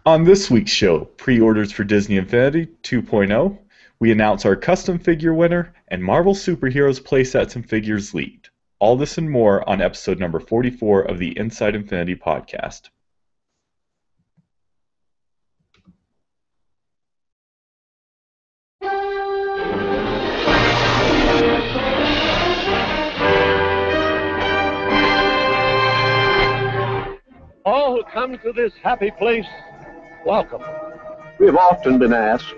On this week's show, pre-orders for Disney Infinity 2.0, we announce our custom figure winner, and Marvel Superheroes playsets and figures leaked. All this and more on episode number 44 of the Inside Infinity podcast. All who come to this happy place, welcome. We have often been asked,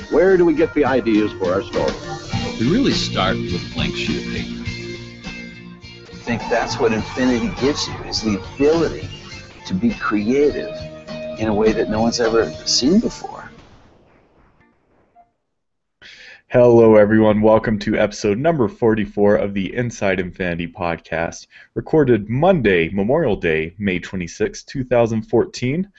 where do we get the ideas for our stories? We really start with a blank sheet of paper. I think that's what Infinity gives you, is the ability to be creative in a way that no one's ever seen before. Hello everyone, welcome to episode number 44 of the Inside Infinity podcast, recorded Monday, Memorial Day, May 26, 2014.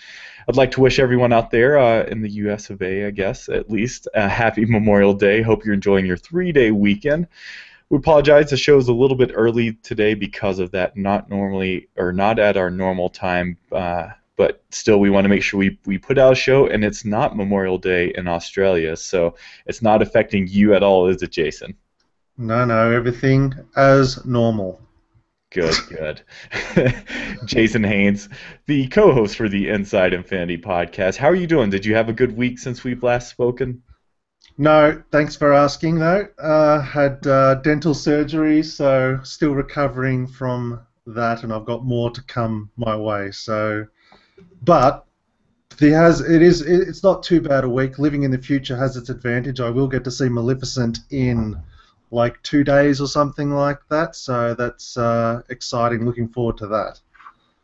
I'd like to wish everyone out there in the US of A, I guess, at least, a happy Memorial Day. Hope you're enjoying your 3-day weekend. We apologize, the show's a little bit early today because of that, not at our normal time, but still we want to make sure we put out a show, and it's not Memorial Day in Australia, so it's not affecting you at all, is it, Jason? No, everything as normal. Good. Jason Haynes, the co-host for the Inside Infinity podcast. How are you doing? Did you have a good week since we've last spoken? No, thanks for asking, though. Had dental surgery, so still recovering from that, and I've got more to come my way. So, but it's not too bad a week. Living in the future has its advantage. I will get to see Maleficent in like 2 days or something like that, so that's exciting. Looking forward to that.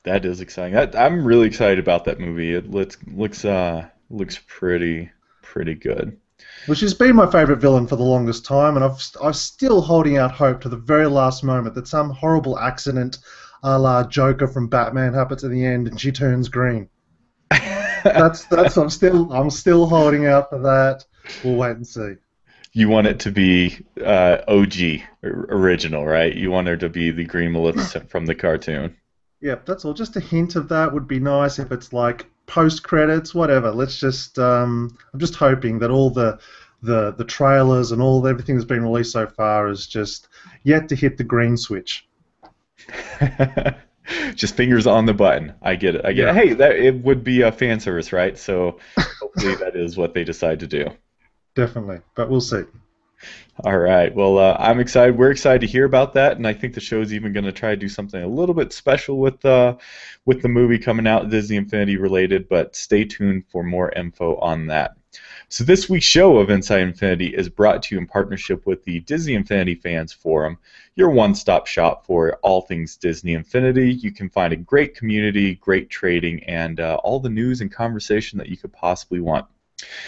That is exciting. I'm really excited about that movie. It looks pretty good. Well, she's been my favourite villain for the longest time, and I'm still holding out hope to the very last moment that some horrible accident, a la Joker from Batman, happens at the end and she turns green. that's I'm still holding out for that. We'll wait and see. You want it to be OG, original, right? You want her to be the Green Maleficent from the cartoon. Yep, that's all. Just a hint of that would be nice if it's like post-credits, whatever. Let's just, I'm just hoping that all the trailers and everything that's been released so far is just yet to hit the green switch. Just fingers on the button. I get it. Yeah. Hey, it would be a fan service, right? So hopefully that is what they decide to do. Definitely, but we'll see. All right. Well, I'm excited. We're excited to hear about that, and I think the show's even going to try to do something a little bit special with the movie coming out, Disney Infinity related. But stay tuned for more info on that. So this week's show of Inside Infinity is brought to you in partnership with the Disney Infinity Fans Forum, your one-stop shop for all things Disney Infinity. You can find a great community, great trading, and all the news and conversation that you could possibly want.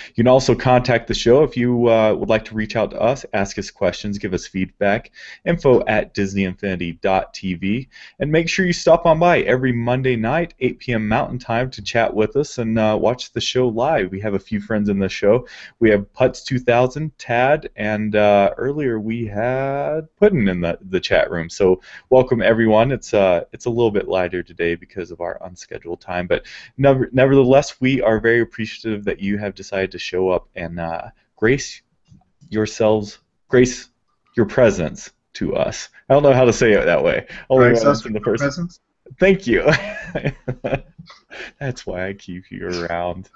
You can also contact the show if you would like to reach out to us, ask us questions, give us feedback, info@disneyinfinity.tv, and make sure you stop on by every Monday night, 8 p.m. Mountain Time, to chat with us and watch the show live. We have a few friends in the show. We have Putz2000, Tad, and earlier we had Puddin in the chat room. So welcome everyone. It's a little bit lighter today because of our unscheduled time, but nevertheless, we are very appreciative that you have decided to show up and grace your presence to us. I don't know how to say it that way. Grace us with your presence? Thank you. That's why I keep you around.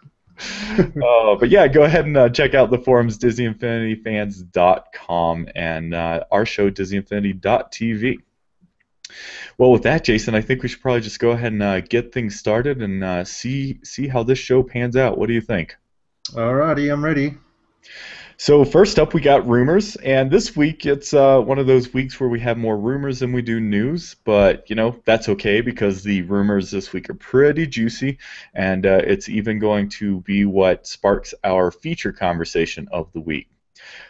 But yeah, go ahead and check out the forums, DisneyInfinityFans.com, and our show, DisneyInfinity.tv. Well, with that, Jason, I think we should probably just go ahead and get things started and see how this show pans out. What do you think? Alrighty, I'm ready. So first up, we got rumors, and this week it's one of those weeks where we have more rumors than we do news, but that's okay because the rumors this week are pretty juicy, and it's even going to be what sparks our feature conversation of the week.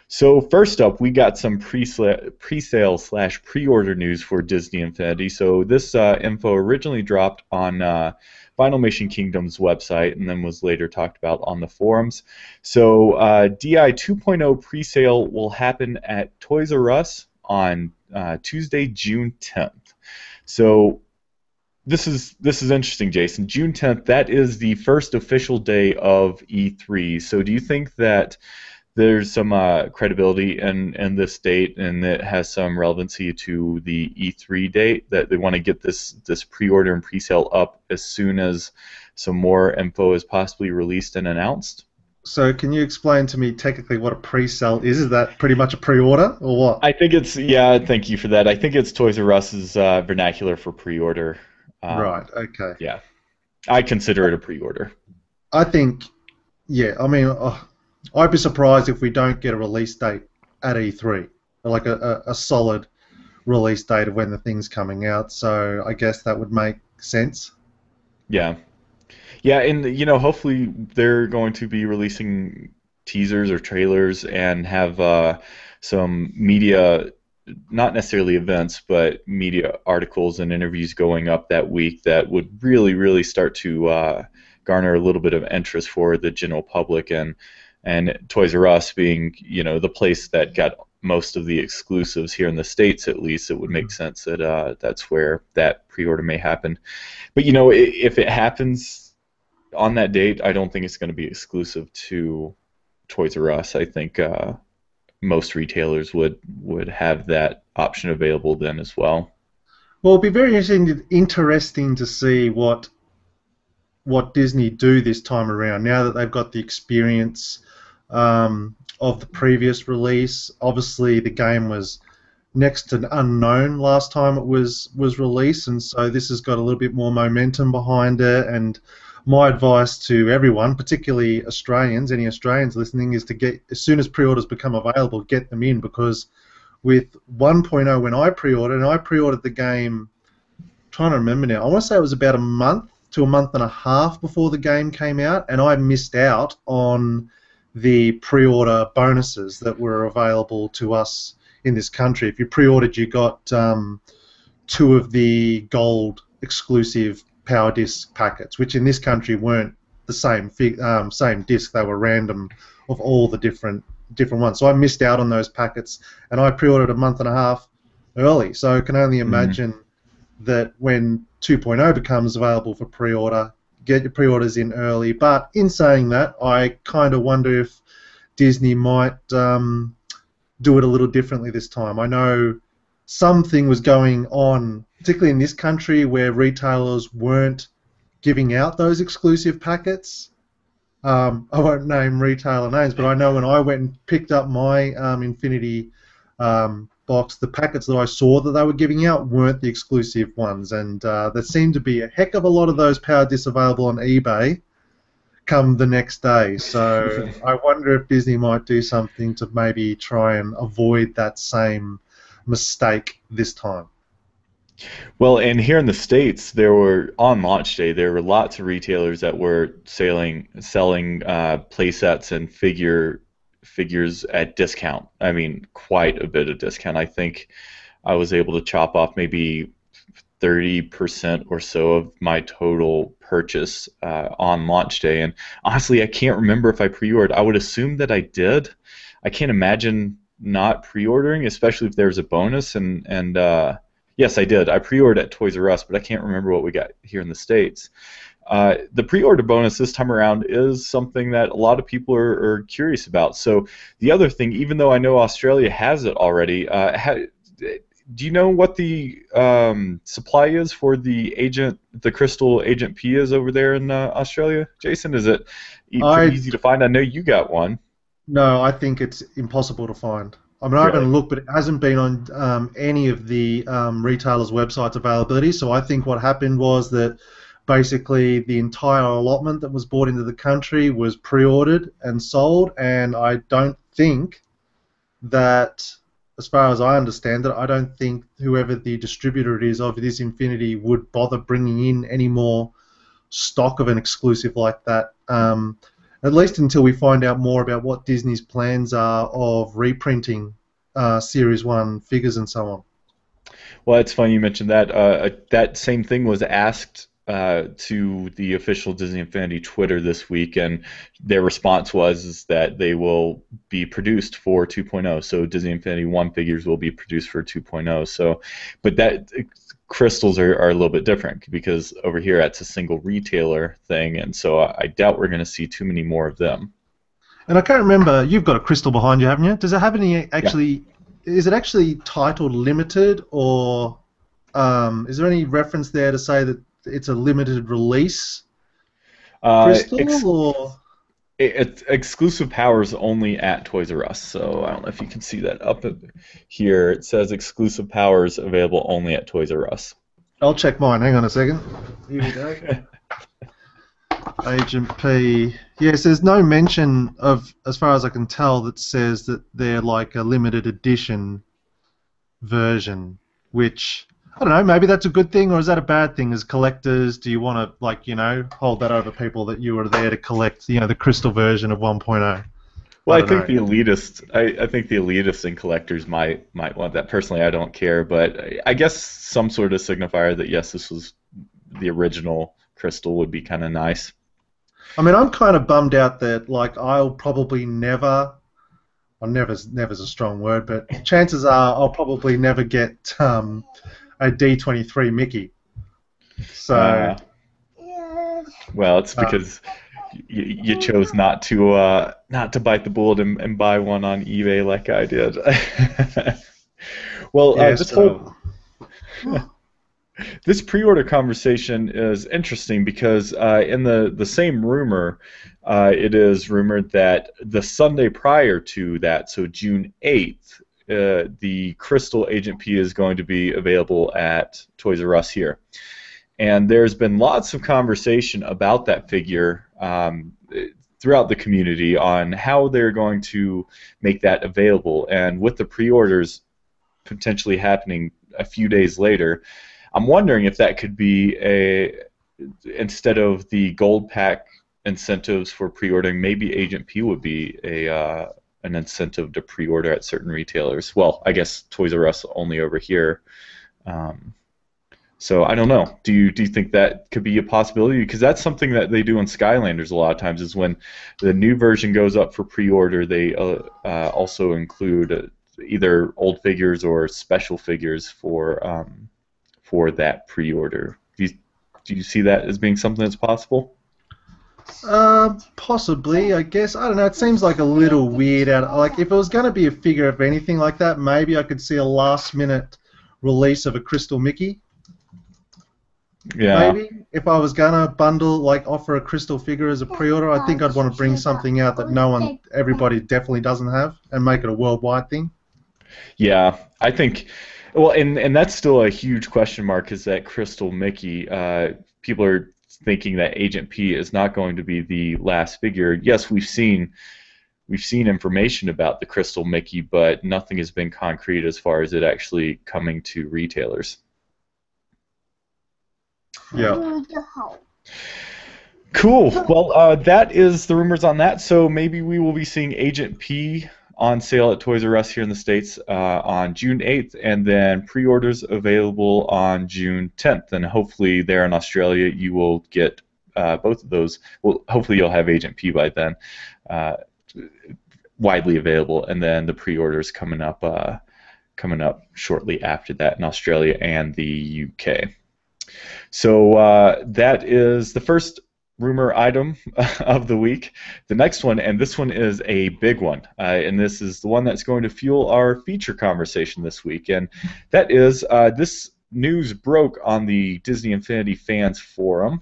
So first up, we got some pre-sale/pre-order news for Disney Infinity. So this info originally dropped on Filmation Kingdom's website and then was later talked about on the forums. So DI 2.0 pre-sale will happen at Toys R Us on Tuesday, June 10th. So this is interesting, Jason. June 10th, that is the first official day of E3. So do you think that there's some credibility in this date, and it has some relevancy to the E3 date, that they want to get this pre-order and pre-sale up as soon as some more info is possibly released and announced? So can you explain to me technically what a pre-sale is? Is that pretty much a pre-order or what? I think it's, yeah, thank you for that. I think it's Toys R Us's vernacular for pre-order. Right, okay. Yeah, I consider it a pre-order. I think, yeah, I mean, I'd be surprised if we don't get a release date at E3, like a solid release date of when the thing's coming out. So I guess that would make sense. Yeah. Yeah, and hopefully they're going to be releasing teasers or trailers and have some media, not necessarily events, but media articles and interviews going up that week that would really, really start to garner a little bit of interest for the general public, and Toys R Us being, the place that got most of the exclusives here in the States, at least, it would make sense that that's where that pre-order may happen. But if it happens on that date, I don't think it's going to be exclusive to Toys R Us. I think most retailers would have that option available then as well. Well, it'll be very interesting to see what Disney do this time around. Now that they've got the experience of the previous release, obviously the game was next to unknown last time it was released, and so this has got a little bit more momentum behind it. And my advice to everyone, particularly Australians, any Australians listening, is to get, as soon as pre-orders become available, get them in, because with 1.0, when I pre-ordered, and I pre-ordered the game, I'm trying to remember now, I want to say it was about a month to a month and a half before the game came out, and I missed out on the pre-order bonuses that were available to us in this country. If you pre-ordered, you got 2 of the gold exclusive Power Disc packets, which in this country weren't the same disc. They were random of all the different ones. So I missed out on those packets, and I pre-ordered a month and a half early. So I can only imagine that when 2.0 becomes available for pre-order, get your pre-orders in early. But in saying that, I kind of wonder if Disney might do it a little differently this time. I know something was going on, particularly in this country, where retailers weren't giving out those exclusive packets. I won't name retailer names, but I know when I went and picked up my Infinity box, the packets that I saw that they were giving out weren't the exclusive ones, and there seemed to be a heck of a lot of those Power Discs available on eBay come the next day. So I wonder if Disney might do something to maybe try and avoid that same mistake this time. Well, and here in the States, on launch day, there were lots of retailers that were selling play sets and figures at discount. I mean, quite a bit of discount. I think I was able to chop off maybe 30% or so of my total purchase on launch day. And honestly, I can't remember if I pre-ordered. I would assume that I did. I can't imagine not pre-ordering, especially if there's a bonus. And yes, I did. I pre-ordered at Toys R Us, but I can't remember what we got here in the States. The pre-order bonus this time around is something that a lot of people are curious about. So the other thing, even though I know Australia has it already, do you know what the supply is for the Crystal Agent P is over there in Australia, Jason? Is it pretty easy to find? I know you got one. No, I think it's impossible to find. I mean, I haven't looked, but it hasn't been on any of the retailers' websites' availability. So I think what happened was that basically the entire allotment that was brought into the country was pre-ordered and sold, and I don't think that, as far as I understand it, I don't think whoever the distributor it is of this Infinity would bother bringing in any more stock of an exclusive like that, at least until we find out more about what Disney's plans are of reprinting Series 1 figures and so on. Well, it's funny you mentioned that. That same thing was asked to the official Disney Infinity Twitter this week, and their response was that they will be produced for 2.0. So Disney Infinity 1 figures will be produced for 2.0. So, but that crystals are a little bit different because over here it's a single retailer thing, and so I doubt we're going to see too many more of them. And I can't remember. You've got a crystal behind you, haven't you? Does it have any Yeah. Is it actually titled limited, or is there any reference there to say that it's a limited release crystal, or? It's exclusive powers only at Toys R Us, so I don't know if you can see that up here. It says exclusive powers available only at Toys R Us. I'll check mine. Hang on a second. Here we go. Agent P. Yes, there's no mention of, as far as I can tell, that says that they're like a limited edition version, which, I don't know, maybe that's a good thing, or is that a bad thing as collectors? Do you want to, like, hold that over people that you were there to collect, the crystal version of 1.0? Well, I think the elitists, I think the elitists and collectors might want that. Personally, I don't care, but I guess some sort of signifier that yes, this was the original crystal would be kind of nice. I mean, I'm kind of bummed out that, like, I'll probably never. Well, never's a strong word, but chances are I'll probably never get a D23 Mickey. So. Well, it's because you chose not to bite the bullet and buy one on eBay like I did. Well, this pre-order conversation is interesting because in the same rumor, it is rumored that the Sunday prior to that, so June 8th, the Crystal Agent P is going to be available at Toys R Us here. And there's been lots of conversation about that figure throughout the community on how they're going to make that available. And with the pre-orders potentially happening a few days later, I'm wondering if that could be instead of the gold pack incentives for pre-ordering, maybe Agent P would be an incentive to pre-order at certain retailers. Well, I guess Toys R Us only over here. So I don't know. Do you think that could be a possibility? Because that's something that they do in Skylanders a lot of times. Is when the new version goes up for pre-order, they also include either old figures or special figures for that pre-order. Do you see that as being something that's possible? Possibly, I guess. I don't know. It seems like a little weird. Like, if it was going to be a figure of anything like that, maybe I could see a last-minute release of a Crystal Mickey. Yeah. Maybe if I was gonna bundle, like, offer a crystal figure as a pre-order, I think I'd want to bring something out that everybody definitely doesn't have, and make it a worldwide thing. Yeah, I think. Well, and that's still a huge question mark. Is that Crystal Mickey? People are thinking that Agent P is not going to be the last figure. Yes, we've seen information about the Crystal Mickey, but nothing has been concrete as far as it actually coming to retailers. Yeah. Cool. Well, that is the rumors on that. So maybe we will be seeing Agent P on sale at Toys R Us here in the States on June 8th, and then pre-orders available on June 10th. And hopefully there in Australia you will get both of those. Well, hopefully you'll have Agent P by then, widely available, and then the pre-orders coming up shortly after that in Australia and the UK. So that is the first rumor item of the week. The next one, and this one is a big one, and this is the one that's going to fuel our feature conversation this week, and that is this news broke on the Disney Infinity Fans Forum,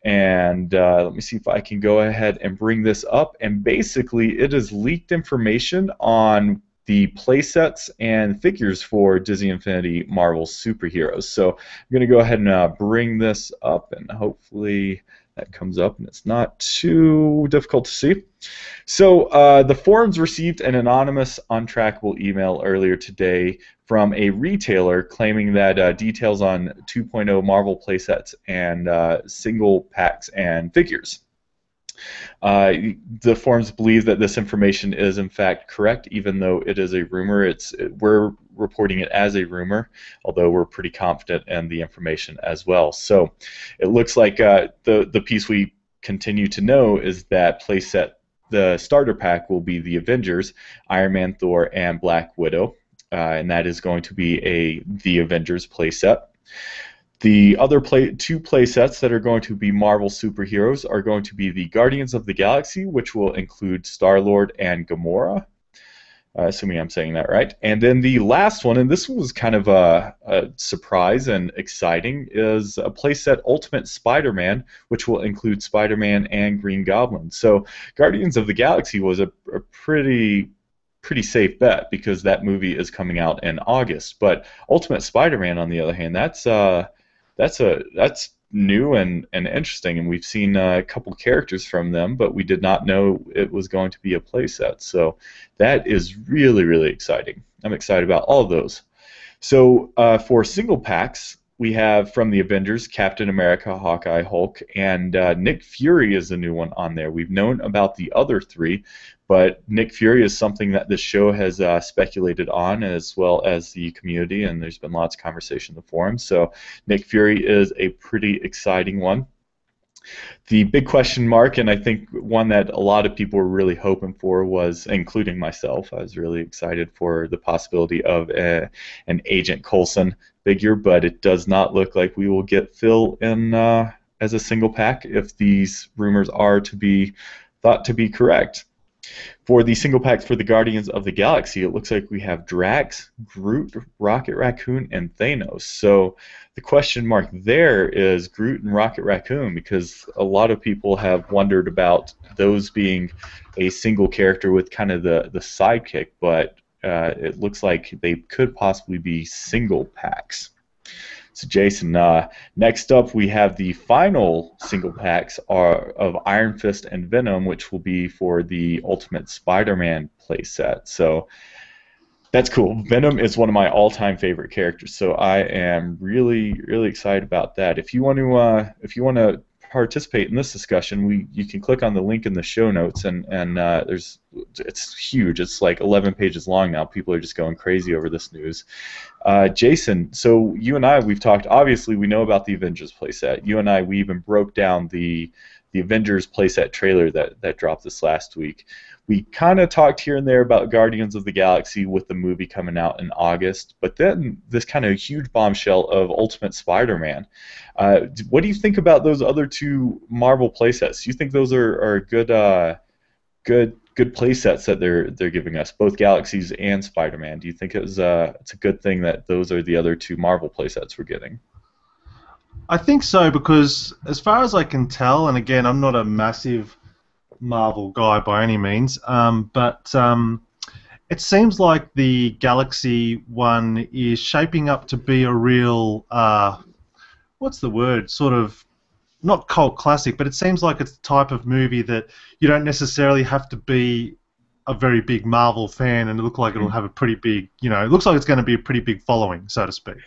and let me see if I can go ahead and bring this up, and basically it is leaked information on the playsets and figures for Disney Infinity Marvel superheroes. So I'm going to go ahead and bring this up, and hopefully that comes up and it's not too difficult to see. So the forums received an anonymous, untrackable email earlier today from a retailer claiming that details on 2.0 Marvel playsets and single packs and figures. The forums believe that this information is in fact correct, even though it is a rumor. We're reporting it as a rumor, although we're pretty confident in the information as well. So it looks like the piece we continue to know is that playset, the starter pack, will be the Avengers, Iron Man, Thor, and Black Widow, and that is going to be the Avengers playset. The other two play sets that are going to be Marvel superheroes are going to be the Guardians of the Galaxy, which will include Star-Lord and Gamora, assuming I'm saying that right. And then the last one, and this one was kind of a surprise and exciting, is a playset Ultimate Spider-Man, which will include Spider-Man and Green Goblin. So Guardians of the Galaxy was a pretty safe bet because that movie is coming out in August. But Ultimate Spider-Man, on the other hand, that's new and interesting, and we've seen a couple characters from them, but we did not know it was going to be a playset. So that is really exciting. I'm excited about all of those. So for single packs, we have from the Avengers, Captain America, Hawkeye, Hulk, and Nick Fury is the new one on there. We've known about the other three, but Nick Fury is something that this show has speculated on, as well as the community, and there's been lots of conversation in the forums. So Nick Fury is a pretty exciting one. The big question mark, and I think one that a lot of people were really hoping for, was, including myself, I was really excited for the possibility of an Agent Coulson figure, but it does not look like we will get Phil in as a single pack if these rumors are to be thought to be correct. For the single packs for the Guardians of the Galaxy, it looks like we have Drax, Groot, Rocket Raccoon, and Thanos. So the question mark there is Groot and Rocket Raccoon, because a lot of people have wondered about those being a single character with kind of the sidekick, but it looks like they could possibly be single packs. So Jason, next up we have the final single packs of Iron Fist and Venom, which will be for the Ultimate Spider-Man playset. So that's cool. Venom is one of my all-time favorite characters, so I am really excited about that. If you want to participate in this discussion, you can click on the link in the show notes, and it's huge. It's like 11 pages long now. People are just going crazy over this news. Jason, so you and I, we've talked. Obviously, we know about the Avengers playset. You and I, we even broke down the Avengers playset trailer that dropped this last week. We kind of talked here and there about Guardians of the Galaxy with the movie coming out in August, but then this kind of huge bombshell of Ultimate Spider-Man. What do you think about those other two Marvel playsets? Do you think those are good playsets that they're giving us, both Galaxies and Spider-Man? Do you think it's a good thing that those are the other two Marvel playsets we're getting? I think so, because as far as I can tell, and again, I'm not a massive Marvel guy by any means, but it seems like the Galaxy one is shaping up to be a real, what's the word, sort of, not cult classic, but it seems like it's the type of movie that you don't necessarily have to be a very big Marvel fan, and it looks like it'll have a pretty big, it looks like it's going to be a pretty big following, so to speak.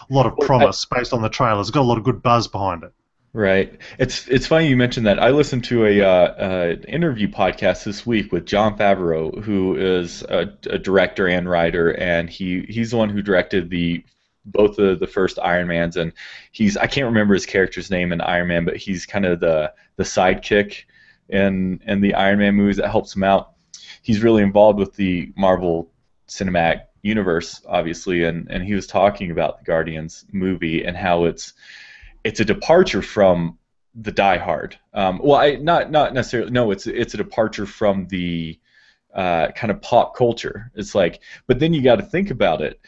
A lot of promise based on the trailers. It's got a lot of good buzz behind it. Right. It's funny you mentioned that. I listened to an interview podcast this week with Jon Favreau, who is a director and writer, and he's the one who directed both of the first Iron Mans, and I can't remember his character's name in Iron Man, but he's kind of the sidekick in the Iron Man movies that helps him out. He's really involved with the Marvel Cinematic Universe, obviously, and he was talking about the Guardians movie and how it's a departure from the Die Hard. Not necessarily. No, it's a departure from the kind of pop culture. It's like, but then you got to think about it.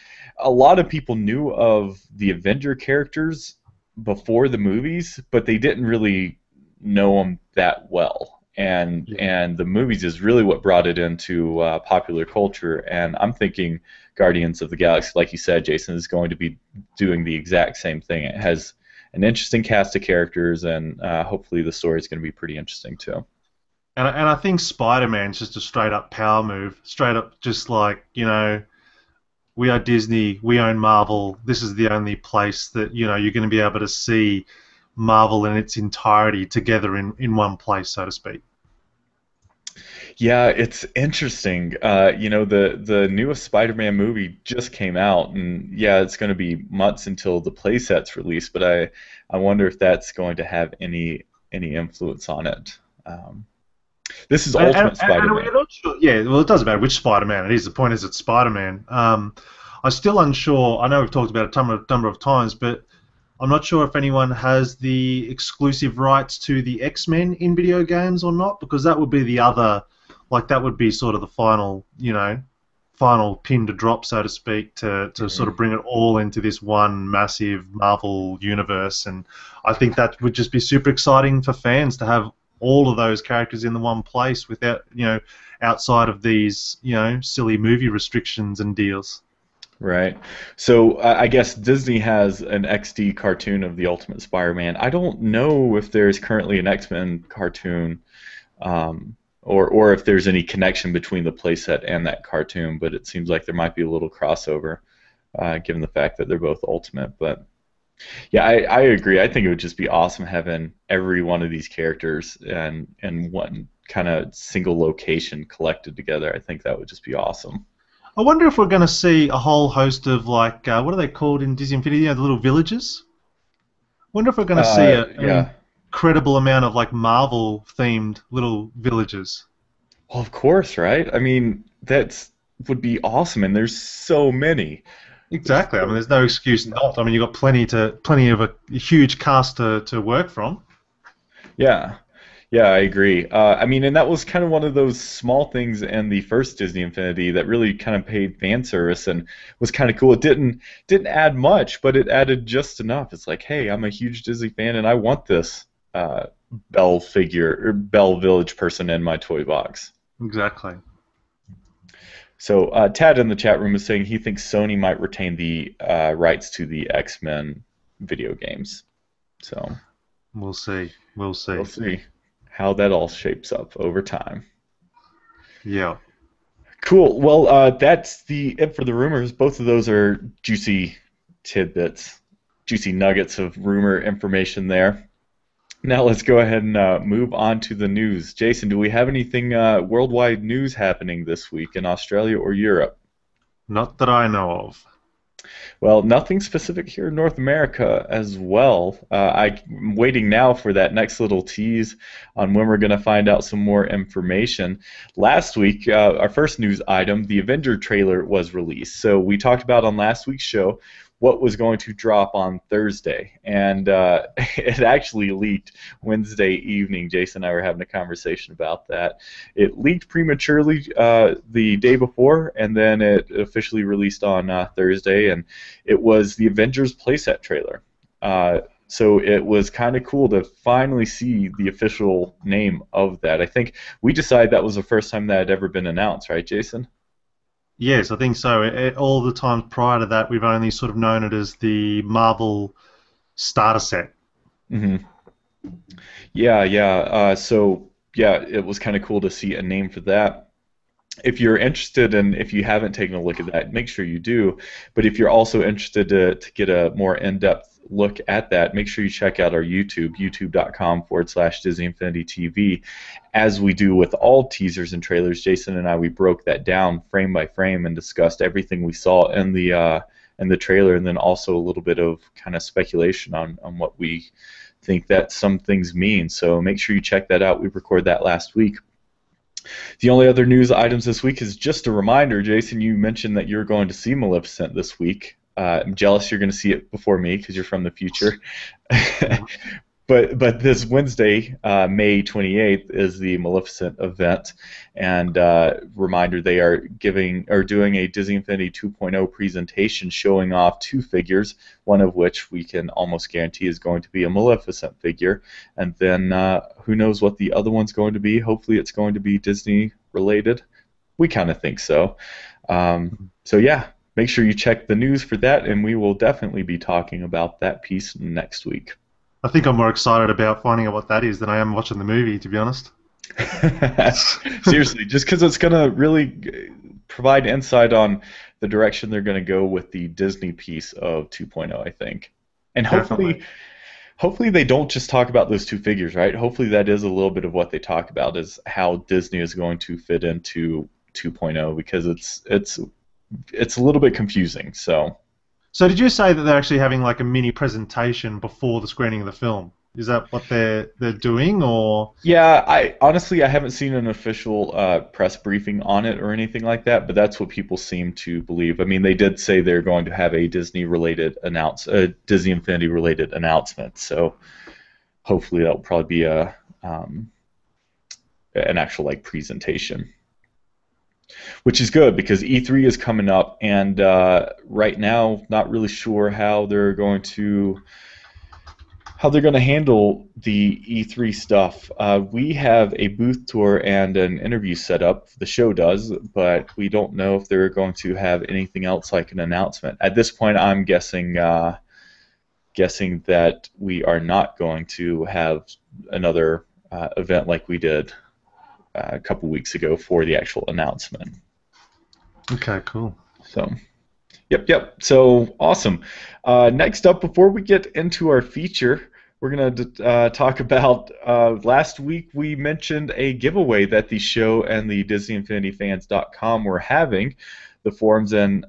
A lot of people knew of the Avenger characters before the movies, but they didn't really know them that well. And the movies is really what brought it into popular culture. And I'm thinking Guardians of the Galaxy, like you said, Jason, is going to be doing the exact same thing. It has an interesting cast of characters, and hopefully the story is going to be pretty interesting too. And I think Spider-Man's just a straight-up power move. Straight up, just like, we are Disney, we own Marvel. This is the only place that, you're going to be able to see Marvel in its entirety together in one place, so to speak. Yeah, it's interesting. The newest Spider-Man movie just came out, and yeah, it's going to be months until the playset's released. But I wonder if that's going to have any influence on it. This is Ultimate Spider-Man. We're not sure. Yeah, well, it doesn't matter which Spider-Man it is. The point is, it's Spider-Man. I'm still unsure. I know we've talked about it a number of times, but I'm not sure if anyone has the exclusive rights to the X-Men in video games or not, because that would be the other, like that would be sort of the final, final pin to drop, so to speak, to sort of bring it all into this one massive Marvel universe. And I think that would just be super exciting for fans to have all of those characters in the one place without, outside of these, silly movie restrictions and deals. Right. So I guess Disney has an XD cartoon of the Ultimate Spider-Man. I don't know if there's currently an X-Men cartoon, or if there's any connection between the playset and that cartoon. But it seems like there might be a little crossover, given the fact that they're both Ultimate. But yeah, I agree. I think it would just be awesome having every one of these characters in one kind of single location collected together. I think that would just be awesome. I wonder if we're going to see a whole host of, like, what are they called in Disney Infinity? The little villages? I wonder if we're going to see an incredible amount of, like, Marvel-themed little villages. Well, of course, right? I mean, that would be awesome, and there's so many. Exactly. I mean, there's no excuse not. I mean, you've got plenty of a huge cast to work from. Yeah. Yeah, I agree. I mean, and that was kind of one of those small things in the first Disney Infinity that really kind of paid fan service and was kind of cool. It didn't add much, but it added just enough. It's like, hey, I'm a huge Disney fan, and I want this Belle figure or Belle Village person in my toy box. Exactly. So Tad in the chat room is saying he thinks Sony might retain the rights to the X-Men video games. So we'll see. We'll see how that all shapes up over time. Yeah. Cool. Well, that's it for the rumors. Both of those are juicy tidbits, juicy nuggets of rumor information there. Now let's go ahead and move on to the news. Jason, do we have anything worldwide news happening this week in Australia or Europe? Not that I know of. Well, nothing specific here in North America as well. I'm waiting now for that next little tease on when we're going to find out some more information. Last week, our first news item, the Avenger trailer was released. So we talked about on last week's show what was going to drop on Thursday, and it actually leaked Wednesday evening. Jason and I were having a conversation about that. It leaked prematurely the day before, and then it officially released on Thursday, and it was the Avengers playset trailer. So it was kind of cool to finally see the official name of that. I think we decided that was the first time that had ever been announced, right, Jason? Yes, I think so. All the times prior to that, we've only sort of known it as the Marvel starter set. Mm-hmm. Yeah. So, yeah, it was kind of cool to see a name for that. If you're interested, and if you haven't taken a look at that, make sure you do. But if you're also interested to get a more in-depth look at that, make sure you check out our YouTube, youtube.com/Disney Infinity TV. As we do with all teasers and trailers, Jason and I, we broke that down frame by frame and discussed everything we saw in the trailer, and then also a little bit of kind of speculation on what we think that some things mean. So make sure you check that out. We recorded that last week. The only other news items this week is just a reminder, Jason, you mentioned that you're going to see Maleficent this week. I'm jealous you're going to see it before me because you're from the future. But this Wednesday, May 28th, is the Maleficent event, and reminder they are doing a Disney Infinity 2.0 presentation showing off two figures, one of which we can almost guarantee is going to be a Maleficent figure, and then who knows what the other one's going to be. Hopefully it's going to be Disney related. We kind of think so. So yeah, make sure you check the news for that, and we will definitely be talking about that piece next week. I think I'm more excited about finding out what that is than I am watching the movie, to be honest. Seriously, just because it's going to really provide insight on the direction they're going to go with the Disney piece of 2.0, I think. And hopefully they don't just talk about those two figures, right? Hopefully that is a little bit of what they talk about, is how Disney is going to fit into 2.0, because it's a little bit confusing, so... So did you say that they're actually having like a mini presentation before the screening of the film? Is that what they're doing, or? Yeah, I honestly I haven't seen an official press briefing on it or anything like that, but that's what people seem to believe. I mean, they did say they're going to have a Disney Infinity related announcement. So hopefully that'll probably be an actual like presentation, which is good because E3 is coming up, and right now not really sure how they're going to handle the E3 stuff. We have a booth tour and an interview set up. The show does, but we don't know if they're going to have anything else like an announcement. At this point, I'm guessing that we are not going to have another event like we did a couple weeks ago for the actual announcement. Okay, cool. So. Yep. So awesome. Next up, before we get into our feature, we're going to talk about last week we mentioned a giveaway that the show and the DisneyInfinityFans.com were having. The forums and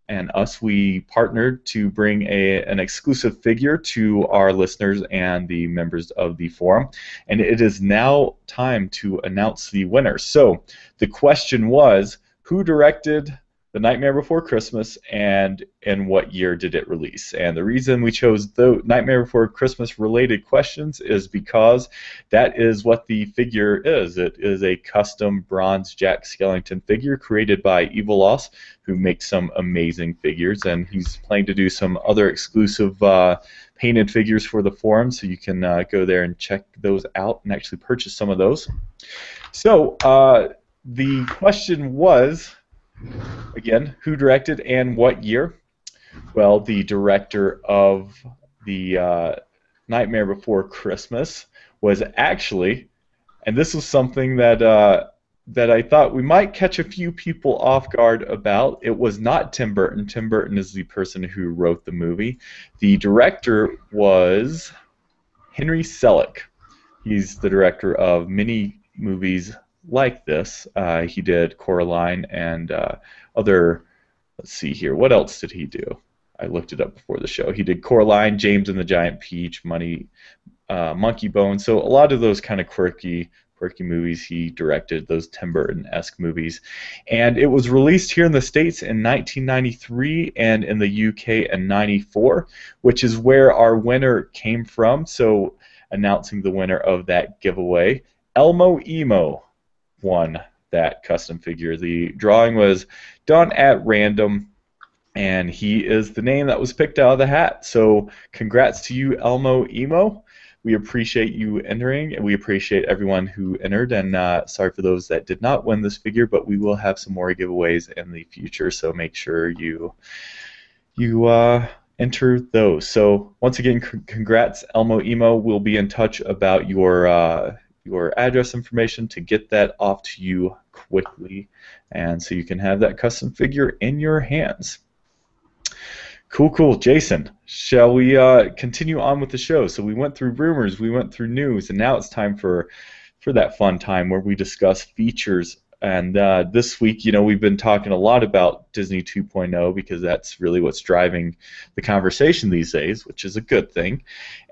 us, we partnered to bring an exclusive figure to our listeners and the members of the forum. And it is now time to announce the winner. So the question was, who directed The Nightmare Before Christmas, and in what year did it release? And the reason we chose the Nightmare Before Christmas related questions is because that is what the figure is. It is a custom bronze Jack Skellington figure created by Evil Loss, who makes some amazing figures, and he's planning to do some other exclusive painted figures for the forum, so you can go there and check those out and actually purchase some of those. So the question was, again, who directed and what year? Well, the director of the Nightmare Before Christmas was actually, and this was something that that I thought we might catch a few people off guard about. It was not Tim Burton. Tim Burton is the person who wrote the movie. The director was Henry Selick. He's the director of many movies like this. He did Coraline and other, let's see here, what else did he do? I looked it up before the show. He did Coraline, James and the Giant Peach, Monkey Bone. So a lot of those kind of quirky movies he directed, those Tim Burton-esque movies. And it was released here in the States in 1993 and in the UK in 94, which is where our winner came from. So announcing the winner of that giveaway, Elmo Emo won that custom figure. The drawing was done at random, and he is the name that was picked out of the hat. So congrats to you, Elmo Emo. We appreciate you entering, and we appreciate everyone who entered, and sorry for those that did not win this figure, but we will have some more giveaways in the future, so make sure you enter those. So once again, congrats, Elmo Emo. We'll be in touch about your address information to get that off to you quickly, and so you can have that custom figure in your hands. Cool. Jason, shall we continue on with the show? So we went through rumors, we went through news, and now it's time for that fun time where we discuss features. And this week, we've been talking a lot about Disney 2.0 because that's really what's driving the conversation these days, which is a good thing.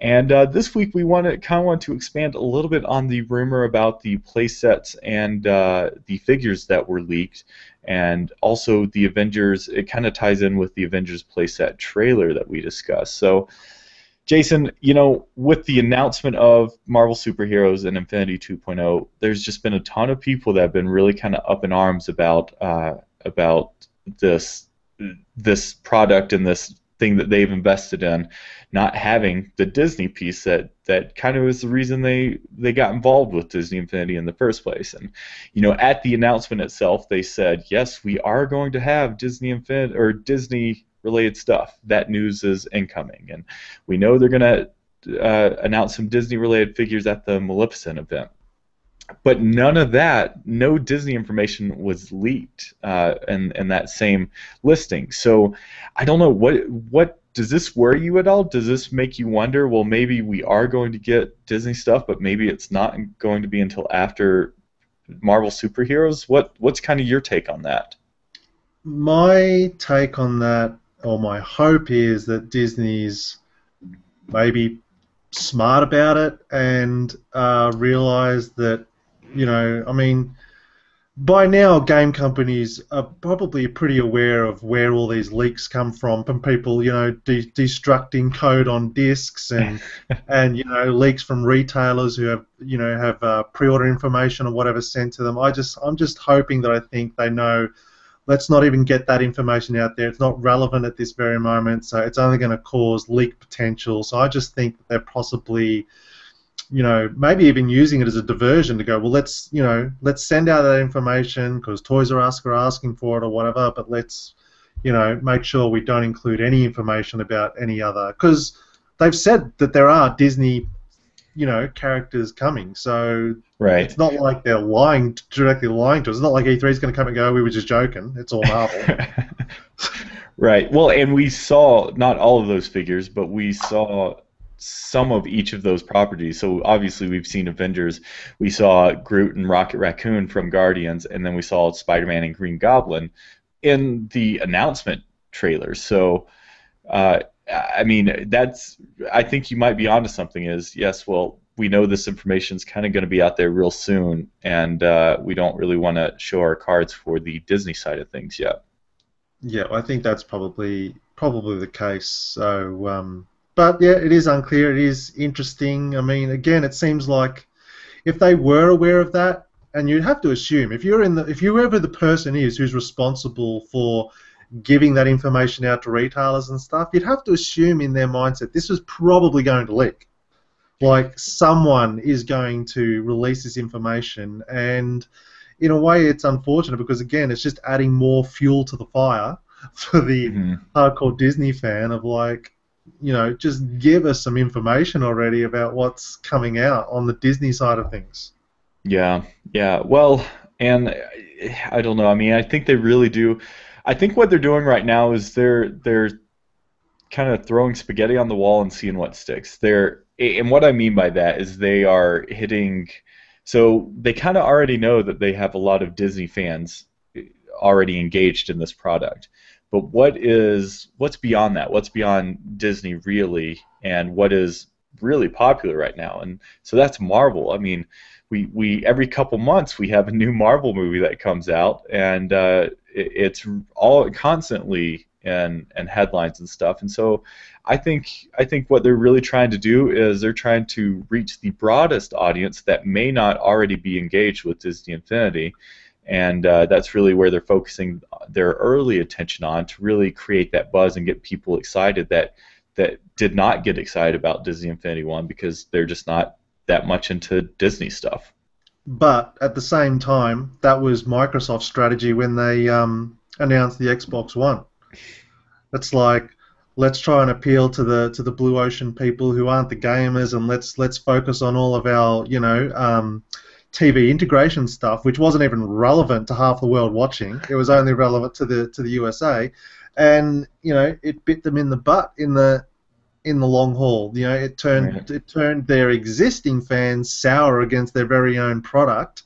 And this week, we want to expand a little bit on the rumor about the play sets and the figures that were leaked, and also the Avengers. It kind of ties in with the Avengers playset trailer that we discussed. So, Jason, with the announcement of Marvel Superheroes and Infinity 2.0, there's just been a ton of people that have been really kind of up in arms about this product and this thing that they've invested in, not having the Disney piece that kind of is the reason they got involved with Disney Infinity in the first place. And at the announcement itself, they said, yes, we are going to have Disney Infinity or Disney related stuff. That news is incoming, and we know they're going to announce some Disney related figures at the Maleficent event. But none of that, no Disney information was leaked in that same listing. So I don't know, what does this worry you at all? Does this make you wonder, well, maybe we are going to get Disney stuff, but maybe it's not going to be until after Marvel Superheroes? What's kind of your take on that? My take on that, or my hope, is that Disney's maybe smart about it and realize that, I mean, by now, game companies are probably pretty aware of where all these leaks come from people, destructing code on disks and leaks from retailers who have pre-order information or whatever sent to them. I'm just hoping that I think they know. Let's not even get that information out there. It's not relevant at this very moment, so it's only going to cause leak potential. So I just think that they're possibly maybe even using it as a diversion to go, well, let's send out that information because Toys R Us are asking for it or whatever, but let's, make sure we don't include any information about any other, because they've said that there are Disney, characters coming, so Right. it's not like they're directly lying to us. It's not like E3 is going to come and go, we were just joking. It's all Marvel. Right. Well, and we saw not all of those figures, but we saw some of each of those properties. So obviously we've seen Avengers, we saw Groot and Rocket Raccoon from Guardians, and then we saw Spider-Man and Green Goblin in the announcement trailers. So I mean, I think you might be onto something. Is yes, well, we know this information is kind of going to be out there real soon, and we don't really want to show our cards for the Disney side of things yet. Yeah, I think that's probably the case. So, but yeah, it is unclear. It is interesting. I mean, again, it seems like if they were aware of that, and you'd have to assume if whoever the person is who's responsible for giving that information out to retailers and stuff, you'd have to assume in their mindset this was probably going to leak. Like someone is going to release this information, and in a way it's unfortunate because again it's just adding more fuel to the fire for the hardcore Disney fan of like, just give us some information already about what's coming out on the Disney side of things. Yeah, yeah. Well, and I don't know. I mean, I think they really do. I think what they're doing right now is they're kind of throwing spaghetti on the wall and seeing what sticks. And what I mean by that is they are hitting. So they kind of already know that they have a lot of Disney fans already engaged in this product. But what's beyond that? What's beyond Disney really, and what is really popular right now? And so that's Marvel. I mean, we every couple months we have a new Marvel movie that comes out, and it's all constantly in headlines and stuff. And so I think what they're really trying to do is they're trying to reach the broadest audience that may not already be engaged with Disney Infinity. And that's really where they're focusing their early attention on, to really create that buzz and get people excited that did not get excited about Disney Infinity 1 because they're just not that much into Disney stuff. But at the same time, that was Microsoft's strategy when they announced the Xbox One. It's like, let's try and appeal to the blue ocean people who aren't the gamers, and let's focus on all of our TV integration stuff, which wasn't even relevant to half the world watching. It was only relevant to the USA, and it bit them in the butt in the long haul. It turned their existing fans sour against their very own product,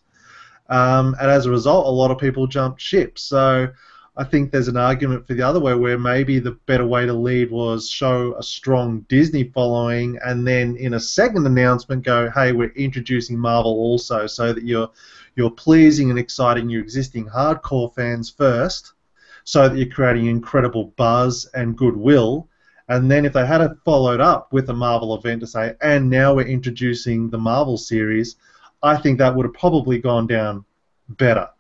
and as a result, a lot of people jumped ship. So I think there's an argument for the other way, where maybe the better way to lead was show a strong Disney following, and then in a second announcement go, hey, we're introducing Marvel also, so that you're pleasing and exciting your existing hardcore fans first, so that you're creating incredible buzz and goodwill. And then if they had followed up with a Marvel event to say, and now we're introducing the Marvel series, I think that would have probably gone down better.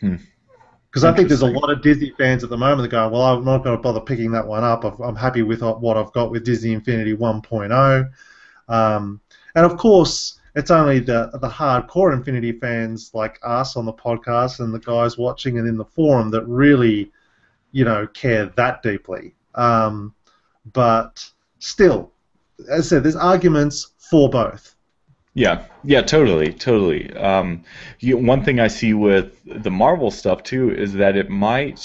Because I think there's a lot of Disney fans at the moment that go, well, I'm not going to bother picking that one up. I'm happy with what I've got with Disney Infinity 1.0. And of course, it's only the hardcore Infinity fans like us on the podcast and the guys watching and in the forum that really, care that deeply. But still, as I said, there's arguments for both. Yeah, totally. One thing I see with the Marvel stuff too is that it might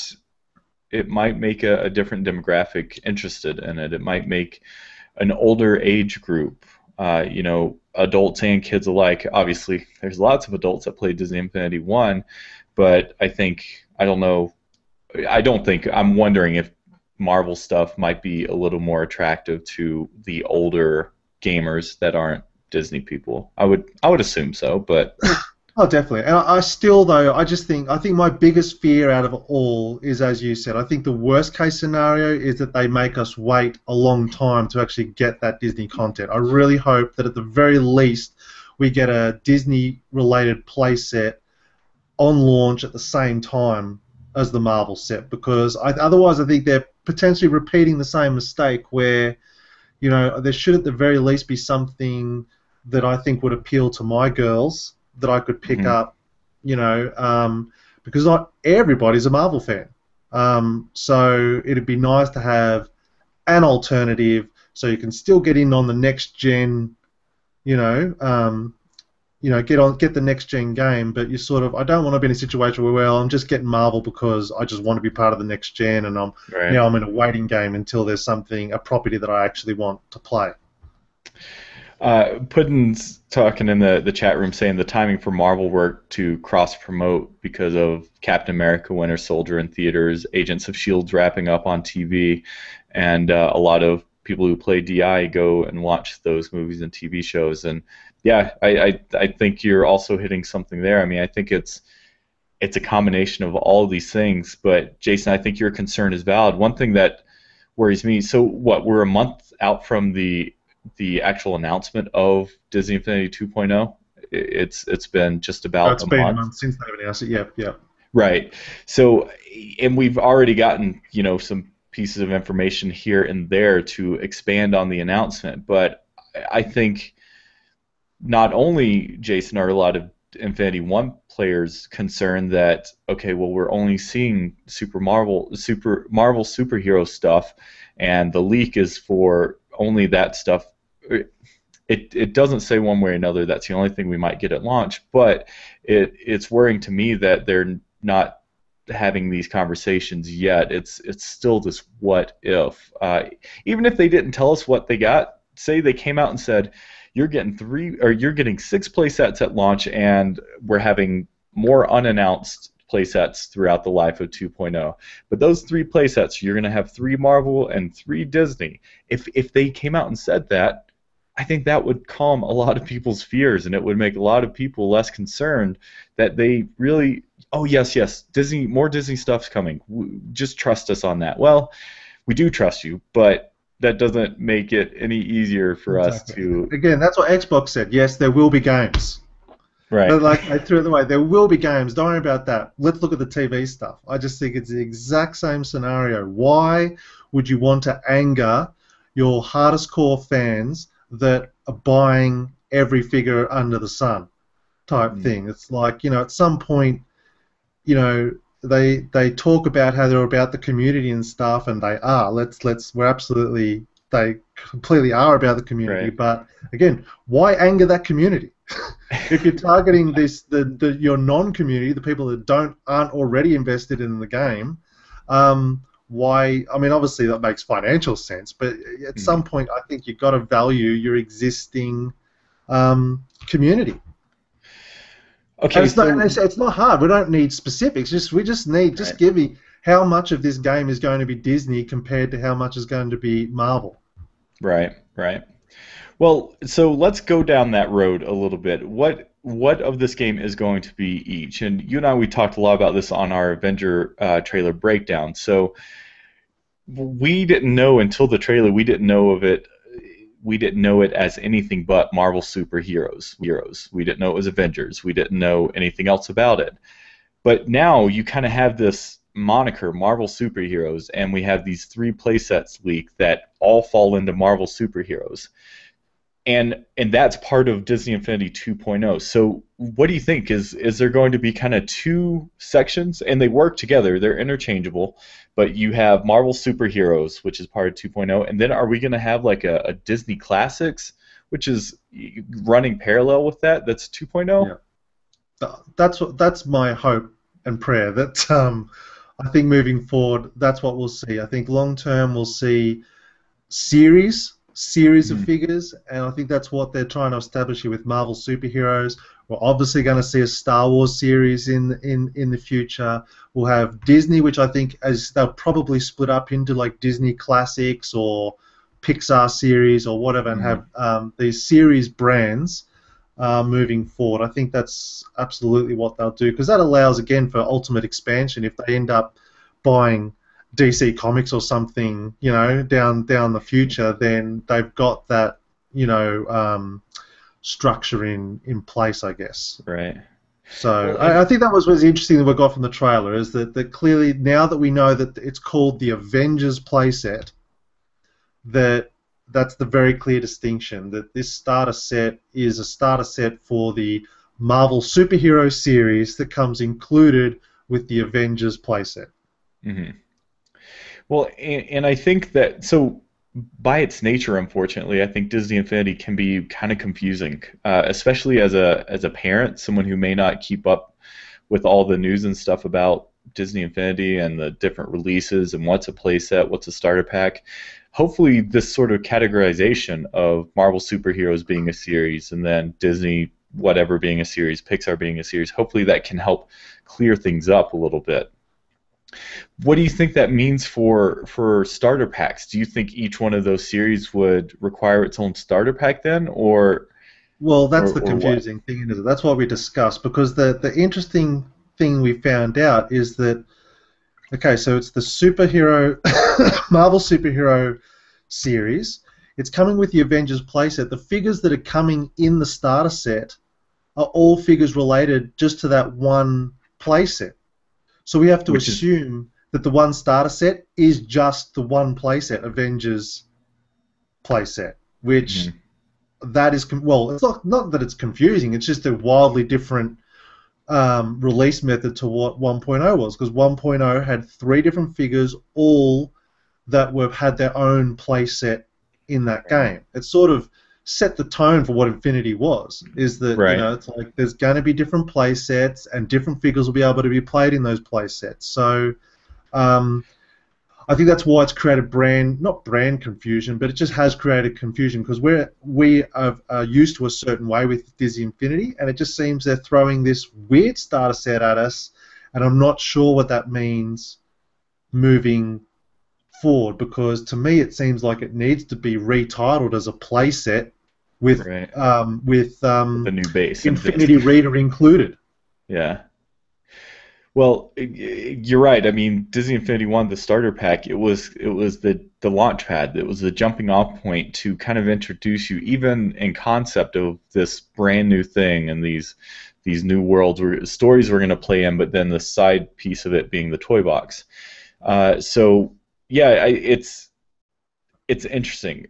make a different demographic interested in it. It might make an older age group, adults and kids alike. Obviously, there's lots of adults that play Disney Infinity 1, but I'm wondering if Marvel stuff might be a little more attractive to the older gamers that aren't Disney people. I would assume so, but Oh, definitely. And I still, though, I think my biggest fear out of it all is, as you said, I think the worst case scenario is that they make us wait a long time to actually get that Disney content. I really hope that at the very least we get a Disney-related playset on launch at the same time as the Marvel set, because otherwise I think they're potentially repeating the same mistake where, there should at the very least be something that I think would appeal to my girls that I could pick up, because not everybody's a Marvel fan. So it'd be nice to have an alternative so you can still get in on the next gen, get the next gen game, but you sort of, I don't want to be in a situation where, well, I'm just getting Marvel because I just want to be part of the next gen, and I'm in a waiting game until there's a property that I actually want to play. Puddin's talking in the chat room saying the timing for Marvel work to cross-promote because of Captain America, Winter Soldier in theaters, Agents of S.H.I.E.L.D. wrapping up on TV, and a lot of people who play DI go and watch those movies and TV shows. And yeah, I think you're also hitting something there. I mean, I think it's a combination of all of these things. But Jason, I think your concern is valid. One thing that worries me, so what, we're a month out from the actual announcement of Disney Infinity 2.0. It's been just about it's been a month since they've announced it. Yeah. Right. So, and we've already gotten some pieces of information here and there to expand on the announcement. But I think not only, Jason, are a lot of Infinity 1 players concerned that, okay, well, we're only seeing Marvel superhero stuff, and the leak is for only that stuff. It doesn't say one way or another that's the only thing we might get at launch, but it's worrying to me that they're not having these conversations yet. It's still this what if. Even if they didn't tell us what they got, say they came out and said, you're getting 6 play sets at launch, and we're having more unannounced play sets throughout the life of 2.0. But those 3 play sets, you're going to have 3 Marvel and 3 Disney. If they came out and said that, I think that would calm a lot of people's fears, and it would make a lot of people less concerned that they really, oh yes, Disney, more Disney stuff's coming. Just trust us on that. Well, we do trust you, but that doesn't make it any easier for us to. Again, that's what Xbox said. Yes, there will be games. Right. But I threw it away. There will be games. Don't worry about that. Let's look at the TV stuff. I just think it's the exact same scenario. Why would you want to anger your hardest core fans that are buying every figure under the sun type thing? It's like, at some point, they talk about how they're about the community and stuff, and they are. They completely are about the community. Right. But again, why anger that community? If you're targeting your non-community, the people that aren't already invested in the game, why? I mean, obviously that makes financial sense, but at some point, I think you've got to value your existing community. Okay, and it's not hard. We don't need specifics. We just need give me how much of this game is going to be Disney compared to how much is going to be Marvel. Right. Well, so let's go down that road a little bit. What of this game is going to be each? And you and I, we talked a lot about this on our Avenger trailer breakdown. So we didn't know until the trailer. We didn't know of it. We didn't know it as anything but Marvel superheroes. We didn't know it was Avengers. We didn't know anything else about it. But now you kind of have this moniker, Marvel superheroes, and we have these 3 playsets leaked that all fall into Marvel superheroes. And that's part of Disney Infinity 2.0. So what do you think? Is there going to be kind of 2 sections? And they work together. They're interchangeable. But you have Marvel superheroes, which is part of 2.0. And then are we going to have like a Disney Classics, which is running parallel with that? That's 2.0? Yeah. That's my hope and prayer. That I think moving forward, that's what we'll see. I think long term we'll see series of figures, and I think that's what they're trying to establish here with Marvel superheroes. We're obviously going to see a Star Wars series in the future. We'll have Disney, which I think they'll probably split up into like Disney Classics or Pixar series or whatever, and have these series brands moving forward. I think that's absolutely what they'll do, because that allows, again, for ultimate expansion. If they end up buying DC Comics or something, down the future, then they've got that, structure in place, I guess. Right. So Well, I think that was interesting that we got from the trailer, is that clearly, now that we know that it's called the Avengers playset, that's the very clear distinction, that this starter set is a starter set for the Marvel superhero series that comes included with the Avengers playset. mm-hmm. Well, and I think that, so by its nature, unfortunately, I think Disney Infinity can be kind of confusing, especially as a parent, someone who may not keep up with all the news and stuff about Disney Infinity and the different releases and what's a playset, what's a starter pack. Hopefully, this sort of categorization of Marvel superheroes being a series and then Disney whatever being a series, Pixar being a series, hopefully that can help clear things up a little bit. What do you think that means for starter packs? Do you think each one of those series would require its own starter pack then, or? Well, that's the or confusing thing, isn't it? That's what we discussed, because the interesting thing we found out is that, okay, so it's the superhero Marvel superhero series. It's coming with the Avengers playset. The figures that are coming in the starter set are all figures related just to that one playset. So we have to assume that the one starter set is just the one playset, Avengers playset, which that is, well, it's not that it's confusing, it's just a wildly different release method to what 1.0 was, because 1.0 had 3 different figures, all that had their own playset in that game. It sort of set the tone for what Infinity was, is that it's like there's going to be different play sets and different figures will be able to be played in those play sets. So I think that's why it's created not brand confusion, but it just has created confusion, because we are used to a certain way with Disney Infinity, and it just seems they're throwing this weird starter set at us, and I'm not sure what that means moving forward, because to me it seems like it needs to be retitled as a playset with the new base Infinity Reader included. Yeah. Well, you're right. I mean, Disney Infinity 1, the starter pack, it was the launch pad. It was the jumping off point to kind of introduce you, even in concept, of this brand new thing and these new worlds where stories we're going to play in, but then the side piece of it being the toy box. So yeah, it's interesting.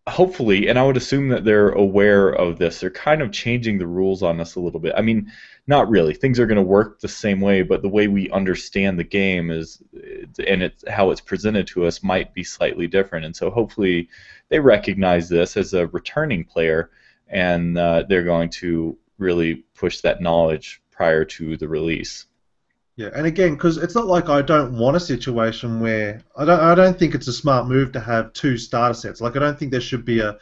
Hopefully, and I would assume that they're aware of this. They're kind of changing the rules on us a little bit. I mean, not really. Things are going to work the same way, but the way we understand the game and how it's presented to us might be slightly different. And so hopefully they recognize this as a returning player, and they're going to really push that knowledge prior to the release. Yeah, and again, because it's not like I don't want a situation where I don't think it's a smart move to have 2 starter sets. Like, I don't think there should be the